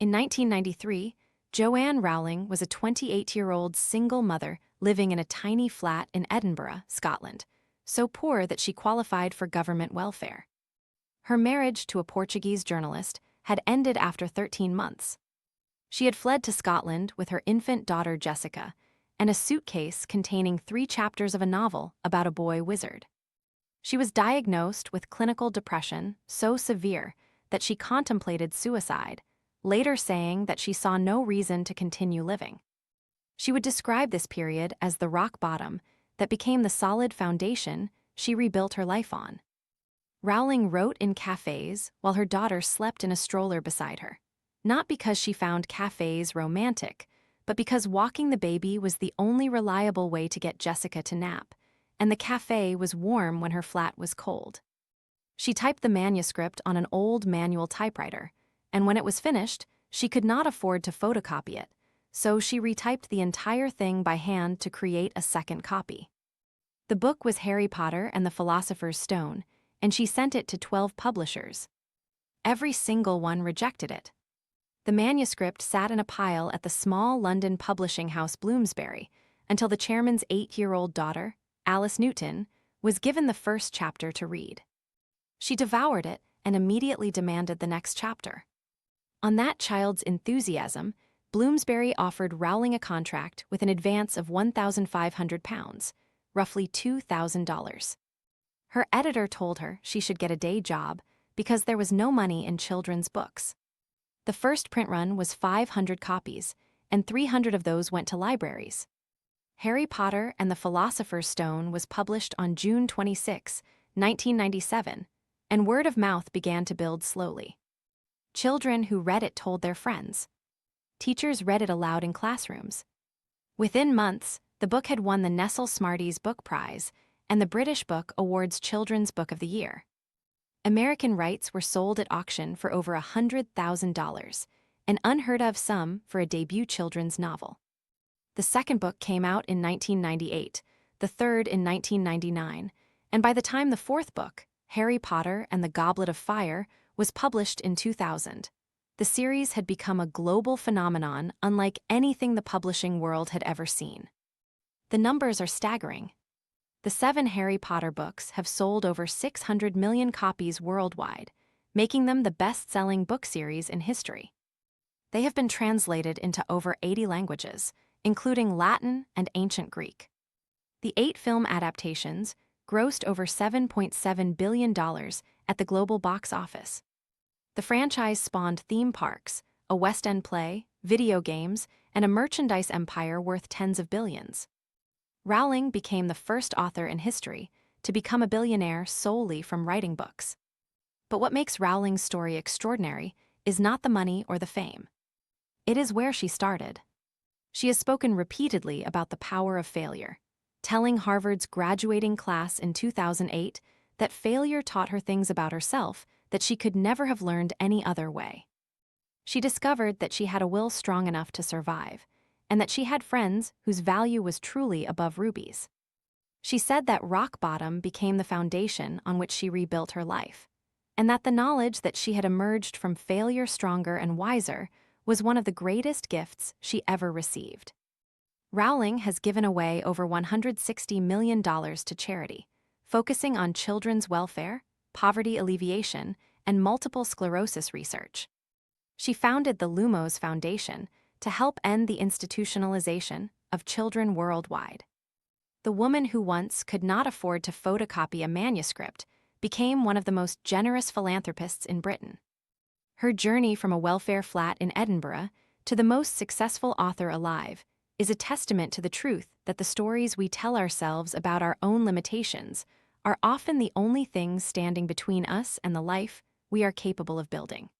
In 1993, Joanne Rowling was a 28-year-old single mother living in a tiny flat in Edinburgh, Scotland, so poor that she qualified for government welfare. Her marriage to a Portuguese journalist had ended after 13 months. She had fled to Scotland with her infant daughter Jessica and a suitcase containing 3 chapters of a novel about a boy wizard. She was diagnosed with clinical depression so severe that she contemplated suicide, later saying that she saw no reason to continue living. She would describe this period as the rock bottom that became the solid foundation she rebuilt her life on. Rowling wrote in cafes while her daughter slept in a stroller beside her, not because she found cafes romantic, but because walking the baby was the only reliable way to get Jessica to nap, and the cafe was warm when her flat was cold. She typed the manuscript on an old manual typewriter, and when it was finished, she could not afford to photocopy it, so she retyped the entire thing by hand to create a second copy. The book was Harry Potter and the Philosopher's Stone, and she sent it to 12 publishers. Every single one rejected it. The manuscript sat in a pile at the small London publishing house Bloomsbury until the chairman's 8-year-old daughter, Alice Newton, was given the first chapter to read. She devoured it and immediately demanded the next chapter. On that child's enthusiasm, Bloomsbury offered Rowling a contract with an advance of £1,500, roughly $2,000. Her editor told her she should get a day job because there was no money in children's books. The first print run was 500 copies, and 300 of those went to libraries. Harry Potter and the Philosopher's Stone was published on June 26, 1997, and word of mouth began to build slowly. Children who read it told their friends. Teachers read it aloud in classrooms. Within months, the book had won the Nestle Smarties Book Prize and the British Book Awards Children's Book of the Year. American rights were sold at auction for over $100,000, an unheard-of sum for a debut children's novel. The second book came out in 1998, the third in 1999, and by the time the fourth book, Harry Potter and the Goblet of Fire, was published in 2000. The series had become a global phenomenon unlike anything the publishing world had ever seen. The numbers are staggering. The 7 Harry Potter books have sold over 600 million copies worldwide, making them the best-selling book series in history. They have been translated into over 80 languages, including Latin and Ancient Greek. The 8 film adaptations grossed over $7.7 billion at the global box office. The franchise spawned theme parks, a West End play, video games, and a merchandise empire worth tens of billions. Rowling became the first author in history to become a billionaire solely from writing books. But what makes Rowling's story extraordinary is not the money or the fame. It is where she started. She has spoken repeatedly about the power of failure, telling Harvard's graduating class in 2008 that failure taught her things about herself that she could never have learned any other way. She discovered that she had a will strong enough to survive, and that she had friends whose value was truly above rubies. She said that rock bottom became the foundation on which she rebuilt her life, and that the knowledge that she had emerged from failure stronger and wiser was one of the greatest gifts she ever received. Rowling has given away over $160 million to charity, focusing on children's welfare, poverty alleviation, and multiple sclerosis research. She founded the Lumos Foundation to help end the institutionalization of children worldwide. The woman who once could not afford to photocopy a manuscript became one of the most generous philanthropists in Britain. Her journey from a welfare flat in Edinburgh to the most successful author alive is a testament to the truth that the stories we tell ourselves about our own limitations are often the only things standing between us and the life we are capable of building.